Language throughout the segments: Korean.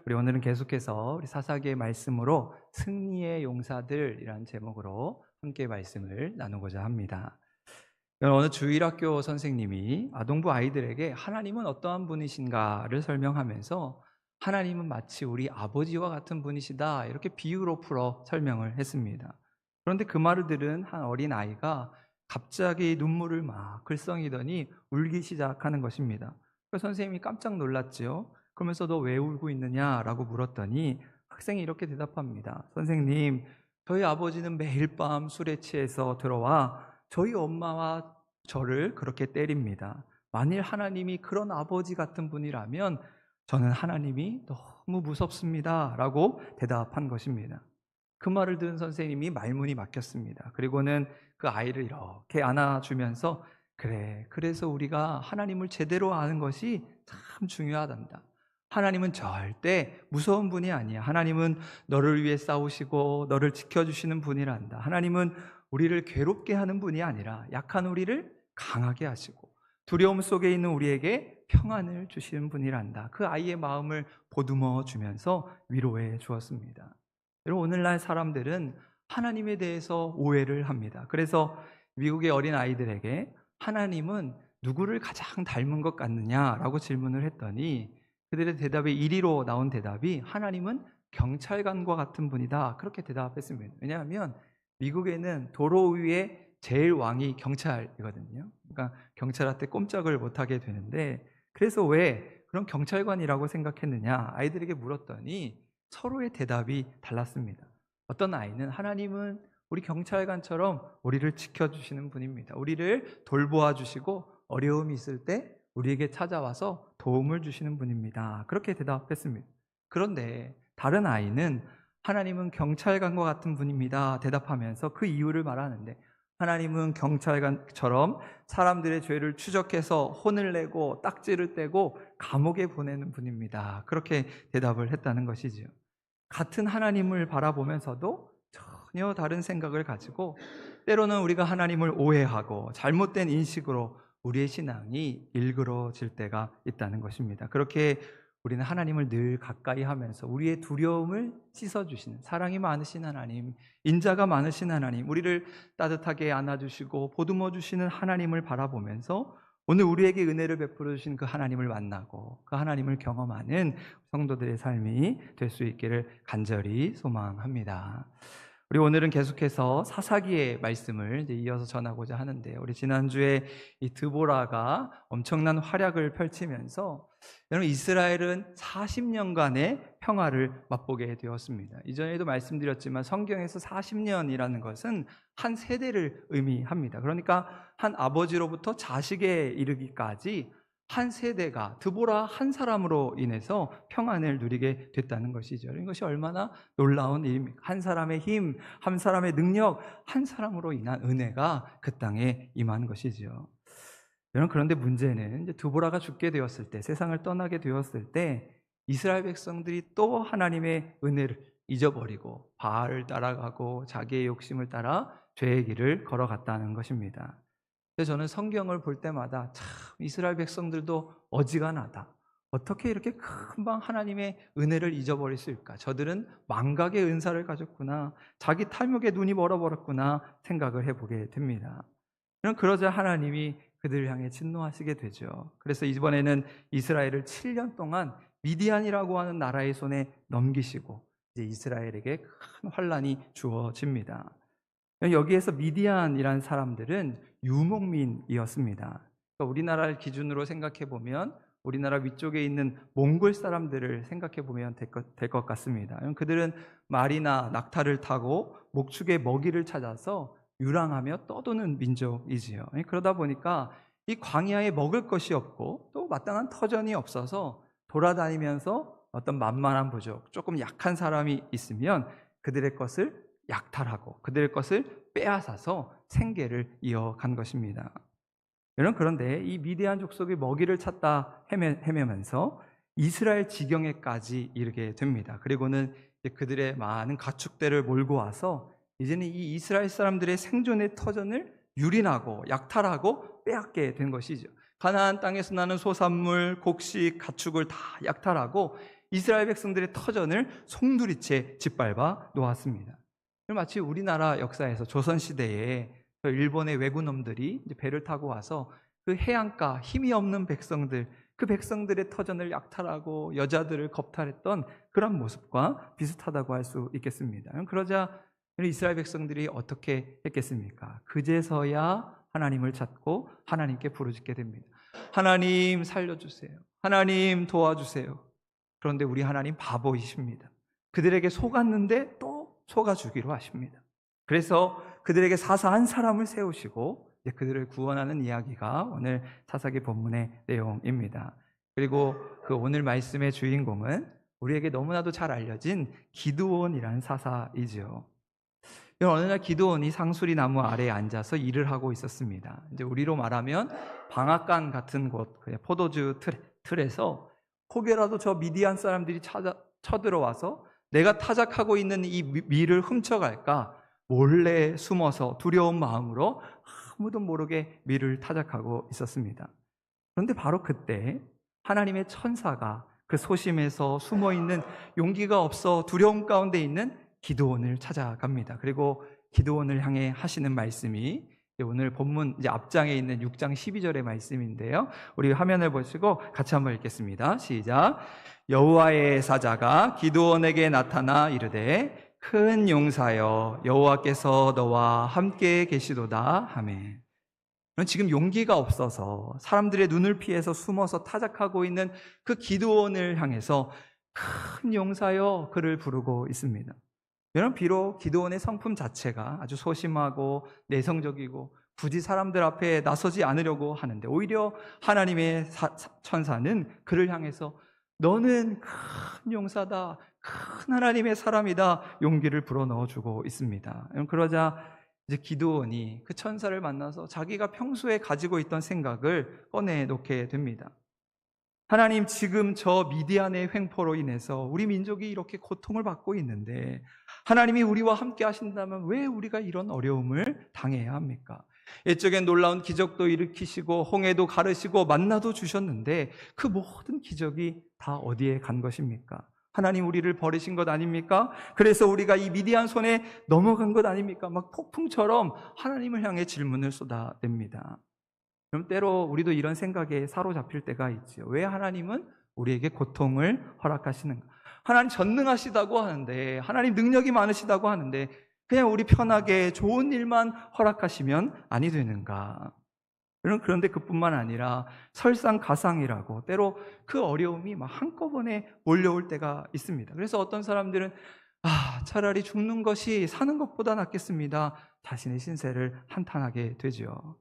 우리 오늘은 계속해서 우리 사사기의 말씀으로 승리의 용사들이라는 제목으로 함께 말씀을 나누고자 합니다. 어느 주일학교 선생님이 아동부 아이들에게 하나님은 어떠한 분이신가를 설명하면서 하나님은 마치 우리 아버지와 같은 분이시다 이렇게 비유로 풀어 설명을 했습니다. 그런데 그 말을 들은 한 어린 아이가 갑자기 눈물을 막 글썽이더니 울기 시작하는 것입니다. 그래서 선생님이 깜짝 놀랐죠. 그러면서 너 왜 울고 있느냐라고 물었더니 학생이 이렇게 대답합니다. 선생님, 저희 아버지는 매일 밤 술에 취해서 들어와 저희 엄마와 저를 그렇게 때립니다. 만일 하나님이 그런 아버지 같은 분이라면 저는 하나님이 너무 무섭습니다 라고 대답한 것입니다. 그 말을 들은 선생님이 말문이 막혔습니다. 그리고는 그 아이를 이렇게 안아주면서 그래, 그래서 우리가 하나님을 제대로 아는 것이 참 중요하단다. 하나님은 절대 무서운 분이 아니야. 하나님은 너를 위해 싸우시고 너를 지켜주시는 분이란다. 하나님은 우리를 괴롭게 하는 분이 아니라 약한 우리를 강하게 하시고 두려움 속에 있는 우리에게 평안을 주시는 분이란다. 그 아이의 마음을 보듬어 주면서 위로해 주었습니다. 여러분, 오늘날 사람들은 하나님에 대해서 오해를 합니다. 그래서 미국의 어린 아이들에게 하나님은 누구를 가장 닮은 것 같느냐라고 질문을 했더니 그들의 대답에 1위로 나온 대답이 하나님은 경찰관과 같은 분이다 그렇게 대답했습니다. 왜냐하면 미국에는 도로 위에 제일 왕이 경찰이거든요. 그러니까 경찰한테 꼼짝을 못하게 되는데 그래서 왜 그런 경찰관이라고 생각했느냐 아이들에게 물었더니 서로의 대답이 달랐습니다. 어떤 아이는 하나님은 우리 경찰관처럼 우리를 지켜주시는 분입니다. 우리를 돌보아 주시고 어려움이 있을 때 우리에게 찾아와서 도움을 주시는 분입니다. 그렇게 대답했습니다. 그런데 다른 아이는 하나님은 경찰관과 같은 분입니다 대답하면서 그 이유를 말하는데 하나님은 경찰관처럼 사람들의 죄를 추적해서 혼을 내고 딱지를 떼고 감옥에 보내는 분입니다. 그렇게 대답을 했다는 것이지요. 같은 하나님을 바라보면서도 전혀 다른 생각을 가지고 때로는 우리가 하나님을 오해하고 잘못된 인식으로 우리의 신앙이 일그러질 때가 있다는 것입니다. 그렇게 우리는 하나님을 늘 가까이 하면서 우리의 두려움을 씻어주시는 사랑이 많으신 하나님, 인자가 많으신 하나님, 우리를 따뜻하게 안아주시고 보듬어 주시는 하나님을 바라보면서 오늘 우리에게 은혜를 베풀어 주신 그 하나님을 만나고 그 하나님을 경험하는 성도들의 삶이 될 수 있기를 간절히 소망합니다. 우리 오늘은 계속해서 사사기의 말씀을 이제 이어서 전하고자 하는데요. 우리 지난주에 이 드보라가 엄청난 활약을 펼치면서 여러분 이스라엘은 40년간의 평화를 맛보게 되었습니다. 이전에도 말씀드렸지만 성경에서 40년이라는 것은 한 세대를 의미합니다. 그러니까 한 아버지로부터 자식에 이르기까지 한 세대가 드보라 한 사람으로 인해서 평안을 누리게 됐다는 것이죠. 이것이 얼마나 놀라운 일입니까? 한 사람의 힘, 한 사람의 능력, 한 사람으로 인한 은혜가 그 땅에 임한 것이죠. 여러분, 그런데 문제는 이제 드보라가 죽게 되었을 때, 세상을 떠나게 되었을 때 이스라엘 백성들이 또 하나님의 은혜를 잊어버리고 바알을 따라가고 자기의 욕심을 따라 죄의 길을 걸어갔다는 것입니다. 그래서 저는 성경을 볼 때마다 참 이스라엘 백성들도 어지간하다. 어떻게 이렇게 금방 하나님의 은혜를 잊어버릴 수 있을까? 저들은 망각의 은사를 가졌구나. 자기 탈욕에 눈이 멀어버렸구나 생각을 해보게 됩니다. 그러자 하나님이 그들을 향해 진노하시게 되죠. 그래서 이번에는 이스라엘을 7년 동안 미디안이라고 하는 나라의 손에 넘기시고 이제 이스라엘에게 큰 환란이 주어집니다. 여기에서 미디안이라는 사람들은 유목민이었습니다. 그러니까 우리나라를 기준으로 생각해 보면 우리나라 위쪽에 있는 몽골 사람들을 생각해 보면 될 것 같습니다. 그들은 말이나 낙타를 타고 목축의 먹이를 찾아서 유랑하며 떠도는 민족이지요. 그러다 보니까 이 광야에 먹을 것이 없고 또 마땅한 터전이 없어서 돌아다니면서 어떤 만만한 부족, 조금 약한 사람이 있으면 그들의 것을 약탈하고 그들의 것을 빼앗아서 생계를 이어간 것입니다. 여러분, 그런데 이 미디안 족속의 먹이를 찾다 헤매면서 이스라엘 지경에까지 이르게 됩니다. 그리고는 그들의 많은 가축대를 몰고 와서 이제는 이 이스라엘 사람들의 생존의 터전을 유린하고 약탈하고 빼앗게 된 것이죠. 가나안 땅에서 나는 소산물, 곡식, 가축을 다 약탈하고 이스라엘 백성들의 터전을 송두리째 짓밟아 놓았습니다. 마치 우리나라 역사에서 조선시대에 일본의 왜구놈들이 이제 배를 타고 와서 그 해안가 힘이 없는 백성들, 그 백성들의 터전을 약탈하고 여자들을 겁탈했던 그런 모습과 비슷하다고 할 수 있겠습니다. 그러자 이스라엘 백성들이 어떻게 했겠습니까? 그제서야 하나님을 찾고 하나님께 부르짖게 됩니다. 하나님 살려주세요. 하나님 도와주세요. 그런데 우리 하나님 바보이십니다. 그들에게 속았는데 또 속아주기로 하십니다. 그래서 그들에게 사사 한 사람을 세우시고 그들을 구원하는 이야기가 오늘 사사기 본문의 내용입니다. 그리고 그 오늘 말씀의 주인공은 우리에게 너무나도 잘 알려진 기드온이라는 사사이지요. 어느 날 기드온이 상수리 나무 아래에 앉아서 일을 하고 있었습니다. 이제 우리로 말하면 방앗간 같은 곳, 포도주 틀에서 혹여라도 저 미디안 사람들이 쳐들어와서 내가 타작하고 있는 이 밀을 훔쳐갈까 몰래 숨어서 두려운 마음으로 아무도 모르게 밀을 타작하고 있었습니다. 그런데 바로 그때 하나님의 천사가 그 소심해서 숨어있는 용기가 없어 두려움 가운데 있는 기드온을 찾아갑니다. 그리고 기드온을 향해 하시는 말씀이 오늘 본문 이제 앞장에 있는 6장 12절의 말씀인데요. 우리 화면을 보시고 같이 한번 읽겠습니다. 시작. 여호와의 사자가 기드온에게 나타나 이르되 큰 용사여 여호와께서 너와 함께 계시도다 하매. 지금 용기가 없어서 사람들의 눈을 피해서 숨어서 타작하고 있는 그 기드온을 향해서 큰 용사여 그를 부르고 있습니다. 여러분, 비록 기드온의 성품 자체가 아주 소심하고 내성적이고 굳이 사람들 앞에 나서지 않으려고 하는데 오히려 하나님의 천사는 그를 향해서 너는 큰 용사다, 큰 하나님의 사람이다 용기를 불어넣어주고 있습니다. 그러자 이제 기드온이 그 천사를 만나서 자기가 평소에 가지고 있던 생각을 꺼내놓게 됩니다. 하나님, 지금 저 미디안의 횡포로 인해서 우리 민족이 이렇게 고통을 받고 있는데 하나님이 우리와 함께 하신다면 왜 우리가 이런 어려움을 당해야 합니까? 옛적엔 놀라운 기적도 일으키시고 홍해도 가르시고 만나도 주셨는데 그 모든 기적이 다 어디에 간 것입니까? 하나님, 우리를 버리신 것 아닙니까? 그래서 우리가 이 미디안 손에 넘어간 것 아닙니까? 막 폭풍처럼 하나님을 향해 질문을 쏟아냅니다. 그럼 때로 우리도 이런 생각에 사로잡힐 때가 있지요. 왜 하나님은 우리에게 고통을 허락하시는가? 하나님 전능하시다고 하는데, 하나님 능력이 많으시다고 하는데 그냥 우리 편하게 좋은 일만 허락하시면 아니 되는가? 그런데 그뿐만 아니라 설상가상이라고 때로 그 어려움이 막 한꺼번에 몰려올 때가 있습니다. 그래서 어떤 사람들은 차라리 죽는 것이 사는 것보다 낫겠습니다. 자신의 신세를 한탄하게 되죠.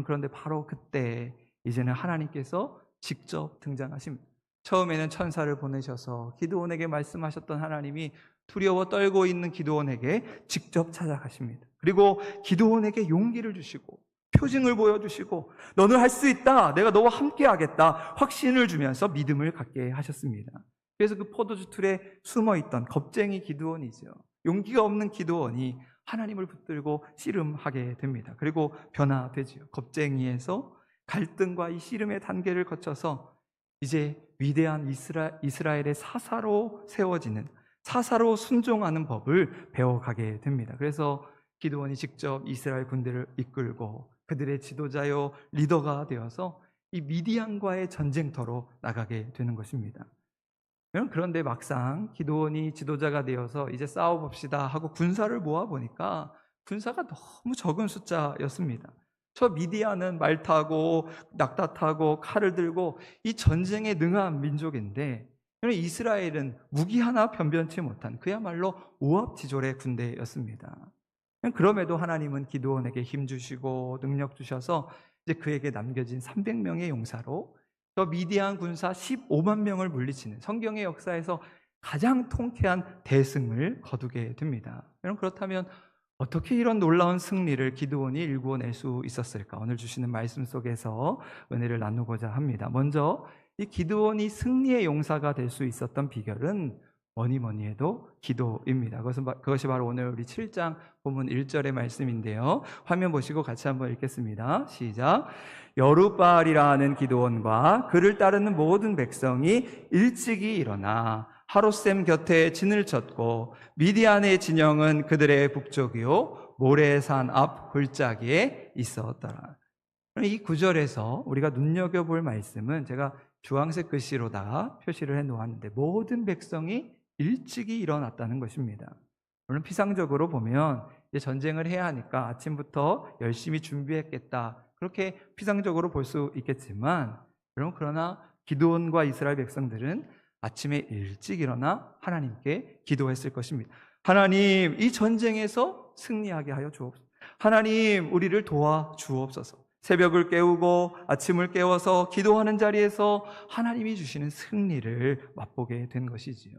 그런데 바로 그때 이제는 하나님께서 직접 등장하십니다. 처음에는 천사를 보내셔서 기드온에게 말씀하셨던 하나님이 두려워 떨고 있는 기드온에게 직접 찾아가십니다. 그리고 기드온에게 용기를 주시고 표징을 보여주시고 너는 할 수 있다, 내가 너와 함께 하겠다 확신을 주면서 믿음을 갖게 하셨습니다. 그래서 그 포도주 틀에 숨어있던 겁쟁이 기드온이죠. 용기가 없는 기드온이 하나님을 붙들고 씨름하게 됩니다. 그리고 변화되지요. 겁쟁이에서 갈등과 이 씨름의 단계를 거쳐서 이제 위대한 이스라엘의 사사로 세워지는, 사사로 순종하는 법을 배워가게 됩니다. 그래서 기드온이 직접 이스라엘 군대를 이끌고 그들의 지도자요 리더가 되어서 이 미디안과의 전쟁터로 나가게 되는 것입니다. 그런데 막상 기드온이 지도자가 되어서 이제 싸워봅시다 하고 군사를 모아보니까 군사가 너무 적은 숫자였습니다. 저 미디안은 말 타고 낙타 타고 칼을 들고 이 전쟁에 능한 민족인데 이스라엘은 무기 하나 변변치 못한 그야말로 오합지졸의 군대였습니다. 그럼에도 하나님은 기드온에게 힘 주시고 능력 주셔서 이제 그에게 남겨진 300명의 용사로 저 미디안 군사 15만 명을 물리치는 성경의 역사에서 가장 통쾌한 대승을 거두게 됩니다. 그렇다면 어떻게 이런 놀라운 승리를 기드온이 일궈낼 수 있었을까? 오늘 주시는 말씀 속에서 은혜를 나누고자 합니다. 먼저 이 기드온이 승리의 용사가 될 수 있었던 비결은 뭐니 뭐니 해도 기도입니다. 그것이 바로 오늘 우리 7장 본문 1절의 말씀인데요. 화면 보시고 같이 한번 읽겠습니다. 시작. 여룻바알이라 는 기드온과 그를 따르는 모든 백성이 일찍이 일어나 하롯셈 곁에 진을 쳤고 미디안의 진영은 그들의 북쪽이요 모레산 앞 골짜기에 있었더라. 이 구절에서 우리가 눈여겨볼 말씀은 제가 주황색 글씨로다가 표시를 해놓았는데 모든 백성이 일찍이 일어났다는 것입니다. 물론 피상적으로 보면 이제 전쟁을 해야 하니까 아침부터 열심히 준비했겠다, 그렇게 피상적으로 볼 수 있겠지만, 여러분, 그러나 기드온과 이스라엘 백성들은 아침에 일찍 일어나 하나님께 기도했을 것입니다. 하나님, 이 전쟁에서 승리하게 하여 주옵소서. 하나님, 우리를 도와 주옵소서. 새벽을 깨우고 아침을 깨워서 기도하는 자리에서 하나님이 주시는 승리를 맛보게 된 것이지요.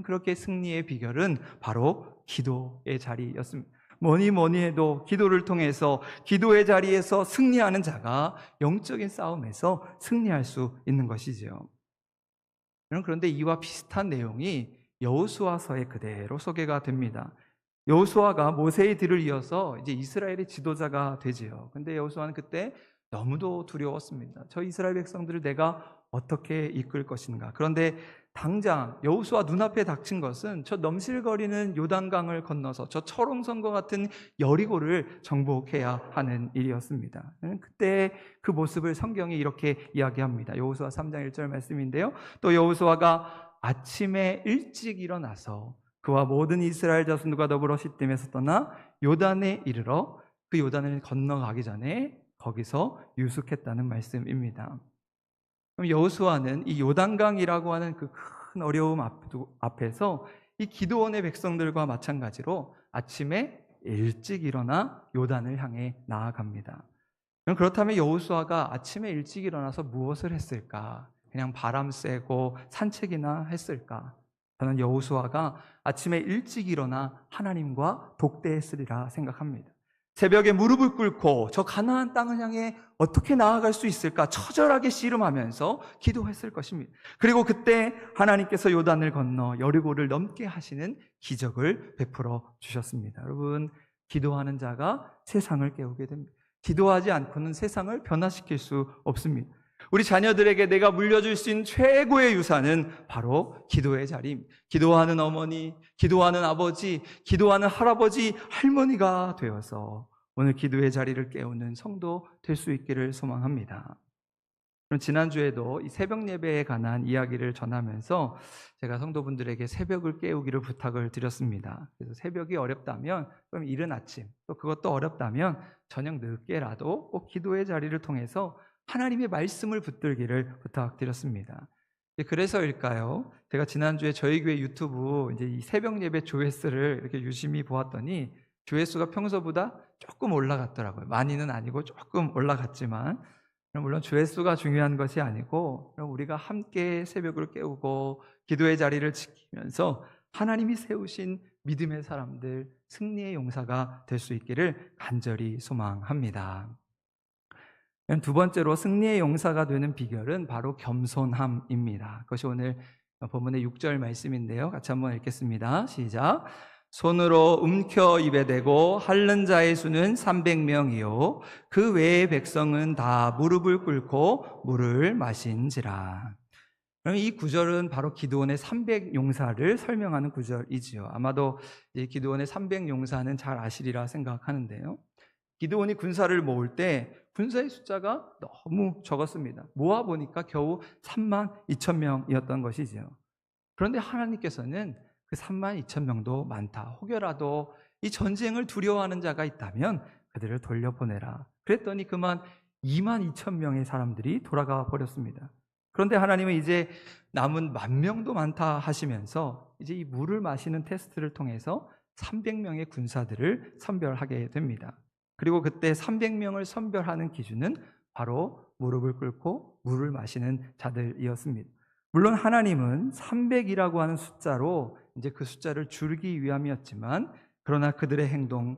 그렇게 승리의 비결은 바로 기도의 자리였습니다. 뭐니 뭐니 해도 기도를 통해서 기도의 자리에서 승리하는 자가 영적인 싸움에서 승리할 수 있는 것이지요. 그런데 이와 비슷한 내용이 여호수아서에 그대로 소개가 됩니다. 여호수아가 모세의 뒤를 이어서 이제 이스라엘의 지도자가 되지요. 근데 여호수아는 그때 너무도 두려웠습니다. 저 이스라엘 백성들을 내가 어떻게 이끌 것인가. 그런데 당장 여호수아 눈앞에 닥친 것은 저 넘실거리는 요단강을 건너서 저 철옹성과 같은 여리고를 정복해야 하는 일이었습니다. 그때 그 모습을 성경이 이렇게 이야기합니다. 여호수아 3장 1절 말씀인데요. 또 여호수아가 아침에 일찍 일어나서 그와 모든 이스라엘 자손들과 더불어 시딤에서 떠나 요단에 이르러 그 요단을 건너가기 전에 거기서 유숙했다는 말씀입니다. 그럼 여호수아는 이 요단강이라고 하는 그 큰 어려움 앞에서 이 기드온의 백성들과 마찬가지로 아침에 일찍 일어나 요단을 향해 나아갑니다. 그렇다면 여호수아가 아침에 일찍 일어나서 무엇을 했을까? 그냥 바람 쐬고 산책이나 했을까? 저는 여호수아가 아침에 일찍 일어나 하나님과 독대했으리라 생각합니다. 새벽에 무릎을 꿇고 저 가나안 땅을 향해 어떻게 나아갈 수 있을까 처절하게 씨름하면서 기도했을 것입니다. 그리고 그때 하나님께서 요단을 건너 여리고를 넘게 하시는 기적을 베풀어 주셨습니다. 여러분, 기도하는 자가 세상을 깨우게 됩니다. 기도하지 않고는 세상을 변화시킬 수 없습니다. 우리 자녀들에게 내가 물려줄 수 있는 최고의 유산은 바로 기도의 자리입니다. 기도하는 어머니, 기도하는 아버지, 기도하는 할아버지, 할머니가 되어서 오늘 기도의 자리를 깨우는 성도 될 수 있기를 소망합니다. 그럼 지난주에도 이 새벽 예배에 관한 이야기를 전하면서 제가 성도분들에게 새벽을 깨우기를 부탁을 드렸습니다. 그래서 새벽이 어렵다면 그럼 이른 아침, 또 그것도 어렵다면 저녁 늦게라도 꼭 기도의 자리를 통해서 하나님의 말씀을 붙들기를 부탁드렸습니다. 그래서일까요? 제가 지난주에 저희 교회 유튜브 이제 이 새벽 예배 조회수를 이렇게 유심히 보았더니 조회수가 평소보다 조금 올라갔더라고요. 많이는 아니고 조금 올라갔지만, 물론 조회수가 중요한 것이 아니고 우리가 함께 새벽을 깨우고 기도의 자리를 지키면서 하나님이 세우신 믿음의 사람들, 승리의 용사가 될 수 있기를 간절히 소망합니다. 두 번째로 승리의 용사가 되는 비결은 바로 겸손함입니다. 그것이 오늘 본문의 6절 말씀인데요. 같이 한번 읽겠습니다. 시작. 손으로 움켜 입에 대고 핥는 자의 수는 300명이요 그 외의 백성은 다 무릎을 꿇고 물을 마신지라. 그럼 이 구절은 바로 기드온의 300용사를 설명하는 구절이지요. 아마도 기드온의 300용사는 잘 아시리라 생각하는데요. 기드온이 군사를 모을 때 군사의 숫자가 너무 적었습니다. 모아보니까 겨우 32,000명이었던 것이지요. 그런데 하나님께서는 그 32,000명도 많다, 혹여라도 이 전쟁을 두려워하는 자가 있다면 그들을 돌려보내라. 그랬더니 그만 22,000명의 사람들이 돌아가 버렸습니다. 그런데 하나님은 이제 남은 10,000명도 많다 하시면서 이제 이 물을 마시는 테스트를 통해서 300명의 군사들을 선별하게 됩니다. 그리고 그때 300명을 선별하는 기준은 바로 무릎을 꿇고 물을 마시는 자들이었습니다. 물론 하나님은 300이라고 하는 숫자로 이제 그 숫자를 줄이기 위함이었지만, 그러나 그들의 행동은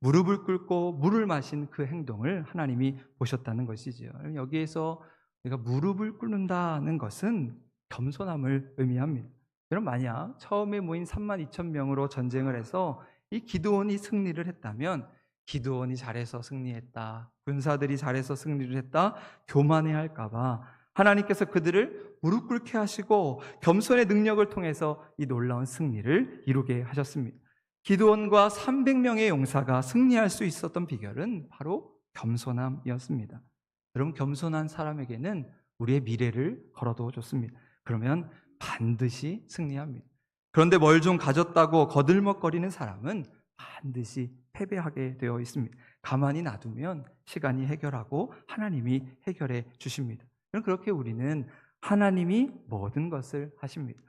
무릎을 꿇고 물을 마신 그 행동을 하나님이 보셨다는 것이지요. 여기에서 우리가 무릎을 꿇는다는 것은 겸손함을 의미합니다. 여러분, 만약 처음에 모인 32,000명으로 전쟁을 해서 이 기드온이 승리를 했다면 기드온이 잘해서 승리했다, 군사들이 잘해서 승리를 했다 교만해할까 봐 하나님께서 그들을 무릎 꿇게 하시고 겸손의 능력을 통해서 이 놀라운 승리를 이루게 하셨습니다. 기드온과 300명의 용사가 승리할 수 있었던 비결은 바로 겸손함이었습니다. 여러분, 겸손한 사람에게는 우리의 미래를 걸어도 좋습니다. 그러면 반드시 승리합니다. 그런데 뭘 좀 가졌다고 거들먹거리는 사람은 반드시 패배하게 되어 있습니다. 가만히 놔두면 시간이 해결하고 하나님이 해결해 주십니다. 그렇게 우리는 하나님이 모든 것을 하십니다.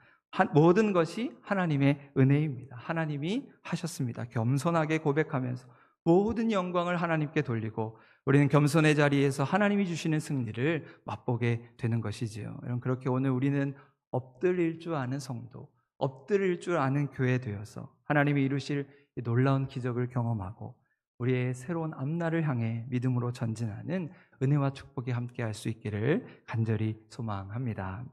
모든 것이 하나님의 은혜입니다. 하나님이 하셨습니다. 겸손하게 고백하면서 모든 영광을 하나님께 돌리고 우리는 겸손의 자리에서 하나님이 주시는 승리를 맛보게 되는 것이지요. 여러분, 그렇게 오늘 우리는 엎드릴 줄 아는 성도, 엎드릴 줄 아는 교회 되어서 하나님이 이루실 놀라운 기적을 경험하고 우리의 새로운 앞날을 향해 믿음으로 전진하는 은혜와 축복이 함께할 수 있기를 간절히 소망합니다.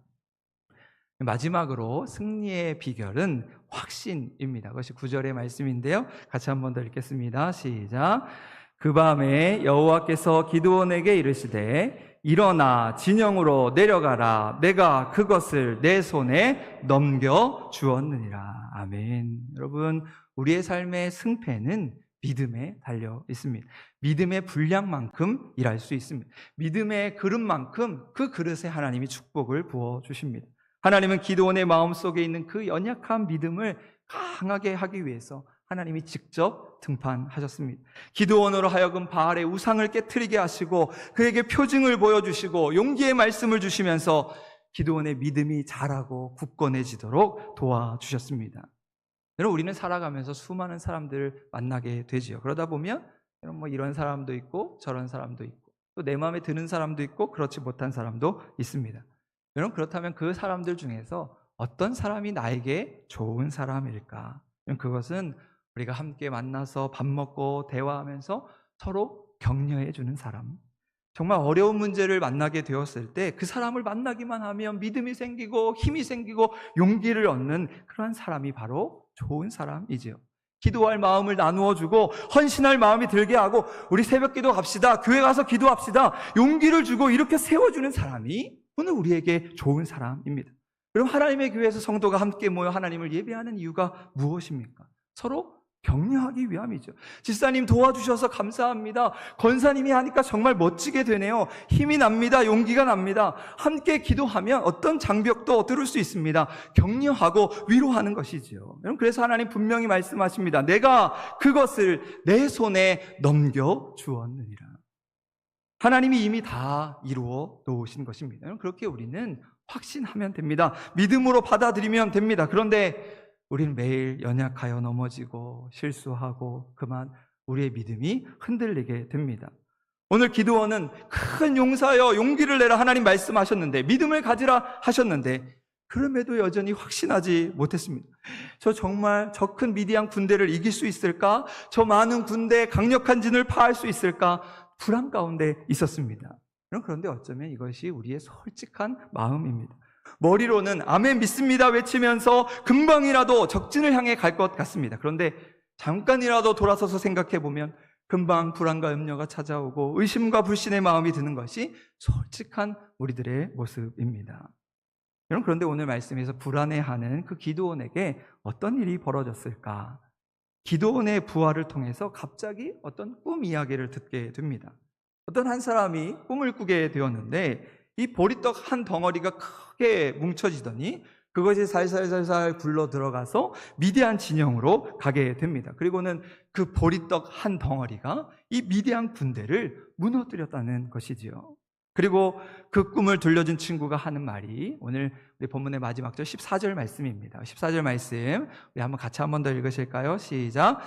마지막으로 승리의 비결은 확신입니다. 그것이 9절의 말씀인데요, 같이 한 번 더 읽겠습니다. 시작. 그 밤에 여호와께서 기드온에게 이르시되 일어나 진영으로 내려가라. 내가 그것을 내 손에 넘겨 주었느니라. 아멘. 여러분, 우리의 삶의 승패는 믿음에 달려 있습니다. 믿음의 분량만큼 일할 수 있습니다. 믿음의 그릇만큼 그 그릇에 하나님이 축복을 부어주십니다. 하나님은 기드온의 마음속에 있는 그 연약한 믿음을 강하게 하기 위해서 하나님이 직접 등판하셨습니다. 기드온으로 하여금 바알의 우상을 깨트리게 하시고 그에게 표징을 보여주시고 용기의 말씀을 주시면서 기드온의 믿음이 자라고 굳건해지도록 도와주셨습니다. 여러분, 우리는 살아가면서 수많은 사람들을 만나게 되지요. 그러다 보면 여러분, 이런 사람도 있고 저런 사람도 있고 또 내 마음에 드는 사람도 있고 그렇지 못한 사람도 있습니다. 여러분, 그렇다면 그 사람들 중에서 어떤 사람이 나에게 좋은 사람일까? 그것은 우리가 함께 만나서 밥 먹고 대화하면서 서로 격려해 주는 사람, 정말 어려운 문제를 만나게 되었을 때 그 사람을 만나기만 하면 믿음이 생기고 힘이 생기고 용기를 얻는 그러한 사람이 바로 좋은 사람이지요. 기도할 마음을 나누어 주고 헌신할 마음이 들게 하고 우리 새벽기도 갑시다, 교회 가서 기도합시다, 용기를 주고 이렇게 세워주는 사람이 오늘 우리에게 좋은 사람입니다. 그럼 하나님의 교회에서 성도가 함께 모여 하나님을 예배하는 이유가 무엇입니까? 서로 격려하기 위함이죠. 집사님 도와주셔서 감사합니다. 권사님이 하니까 정말 멋지게 되네요. 힘이 납니다. 용기가 납니다. 함께 기도하면 어떤 장벽도 뚫을 수 있습니다. 격려하고 위로하는 것이지요. 그래서 하나님 분명히 말씀하십니다. 내가 그것을 내 손에 넘겨 주었느니라. 하나님이 이미 다 이루어 놓으신 것입니다. 그렇게 우리는 확신하면 됩니다. 믿음으로 받아들이면 됩니다. 그런데 우리는 매일 연약하여 넘어지고 실수하고 그만 우리의 믿음이 흔들리게 됩니다. 오늘 기드온은 큰 용사여 용기를 내라 하나님 말씀하셨는데, 믿음을 가지라 하셨는데 그럼에도 여전히 확신하지 못했습니다. 저 정말 저 큰 미디안 군대를 이길 수 있을까? 저 많은 군대의 강력한 진을 파할 수 있을까? 불안 가운데 있었습니다. 그런데 어쩌면 이것이 우리의 솔직한 마음입니다. 머리로는 아멘 믿습니다 외치면서 금방이라도 적진을 향해 갈 것 같습니다. 그런데 잠깐이라도 돌아서서 생각해 보면 금방 불안과 염려가 찾아오고 의심과 불신의 마음이 드는 것이 솔직한 우리들의 모습입니다. 여러분, 그런데 오늘 말씀에서 불안해하는 그 기드온에게 어떤 일이 벌어졌을까? 기드온의 부활을 통해서 갑자기 어떤 꿈 이야기를 듣게 됩니다. 어떤 한 사람이 꿈을 꾸게 되었는데 이 보리떡 한 덩어리가 크게 뭉쳐지더니 그것이 살살살살 굴러 들어가서 미디안 진영으로 가게 됩니다. 그리고는 그 보리떡 한 덩어리가 이 미디안 군대를 무너뜨렸다는 것이지요. 그리고 그 꿈을 들려준 친구가 하는 말이 오늘 우리 본문의 마지막 절 14절 말씀입니다. 14절 말씀 우리 한번 같이 한 번 더 읽으실까요? 시작.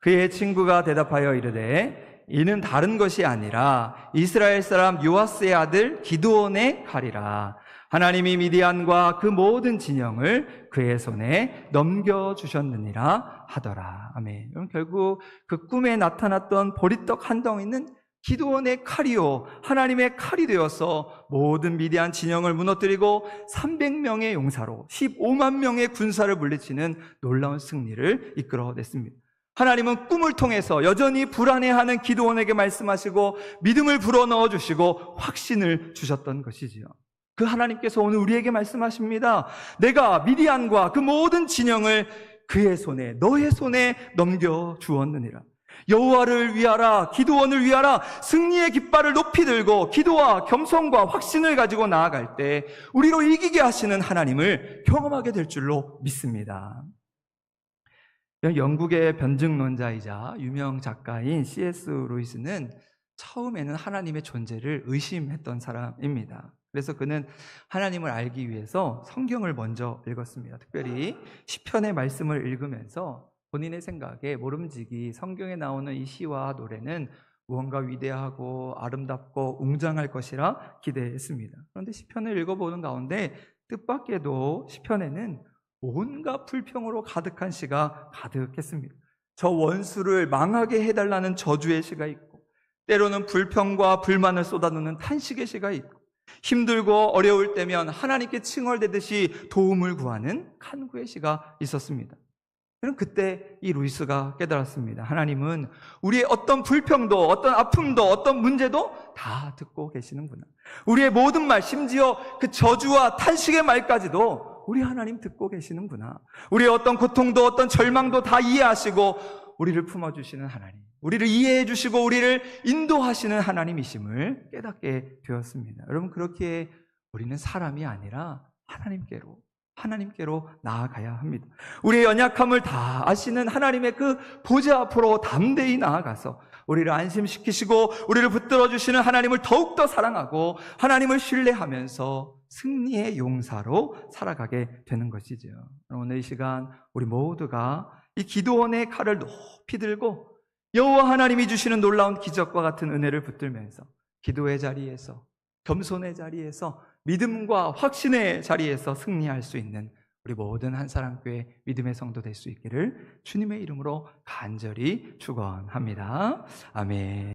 그의 친구가 대답하여 이르되 이는 다른 것이 아니라 이스라엘 사람 요아스의 아들 기드온의 칼이라. 하나님이 미디안과 그 모든 진영을 그의 손에 넘겨주셨느니라 하더라. 아멘. 결국 그 꿈에 나타났던 보리떡 한 덩이는 기드온의 칼이요 하나님의 칼이 되어서 모든 미디안 진영을 무너뜨리고 300명의 용사로 15만 명의 군사를 물리치는 놀라운 승리를 이끌어냈습니다. 하나님은 꿈을 통해서 여전히 불안해하는 기드온에게 말씀하시고 믿음을 불어넣어 주시고 확신을 주셨던 것이지요. 그 하나님께서 오늘 우리에게 말씀하십니다. 내가 미디안과 그 모든 진영을 그의 손에, 너의 손에 넘겨주었느니라. 여호와를 위하라, 기드온을 위하라. 승리의 깃발을 높이 들고 기도와 겸손과 확신을 가지고 나아갈 때 우리로 이기게 하시는 하나님을 경험하게 될 줄로 믿습니다. 영국의 변증론자이자 유명 작가인 C.S. 루이스는 처음에는 하나님의 존재를 의심했던 사람입니다. 그래서 그는 하나님을 알기 위해서 성경을 먼저 읽었습니다. 특별히 시편의 말씀을 읽으면서 본인의 생각에 모름지기 성경에 나오는 이 시와 노래는 무언가 위대하고 아름답고 웅장할 것이라 기대했습니다. 그런데 시편을 읽어보는 가운데 뜻밖에도 시편에는 온갖 불평으로 가득한 시가 가득했습니다. 저 원수를 망하게 해달라는 저주의 시가 있고, 때로는 불평과 불만을 쏟아놓는 탄식의 시가 있고, 힘들고 어려울 때면 하나님께 칭얼대듯이 도움을 구하는 간구의 시가 있었습니다. 그럼 그때 이 루이스가 깨달았습니다. 하나님은 우리의 어떤 불평도, 어떤 아픔도, 어떤 문제도 다 듣고 계시는구나. 우리의 모든 말, 심지어 그 저주와 탄식의 말까지도 우리 하나님 듣고 계시는구나. 우리의 어떤 고통도, 어떤 절망도 다 이해하시고 우리를 품어주시는 하나님, 우리를 이해해 주시고 우리를 인도하시는 하나님이심을 깨닫게 되었습니다. 여러분, 그렇게 우리는 사람이 아니라 하나님께로 나아가야 합니다. 우리의 연약함을 다 아시는 하나님의 그 보좌 앞으로 담대히 나아가서 우리를 안심시키시고 우리를 붙들어 주시는 하나님을 더욱더 사랑하고 하나님을 신뢰하면서 승리의 용사로 살아가게 되는 것이죠. 오늘 이 시간 우리 모두가 이 기드온의 칼을 높이 들고 여호와 하나님이 주시는 놀라운 기적과 같은 은혜를 붙들면서 기도의 자리에서, 겸손의 자리에서, 믿음과 확신의 자리에서 승리할 수 있는 우리 모든 한사랑교회 믿음의 성도 될 수 있기를 주님의 이름으로 간절히 축원합니다. 아멘.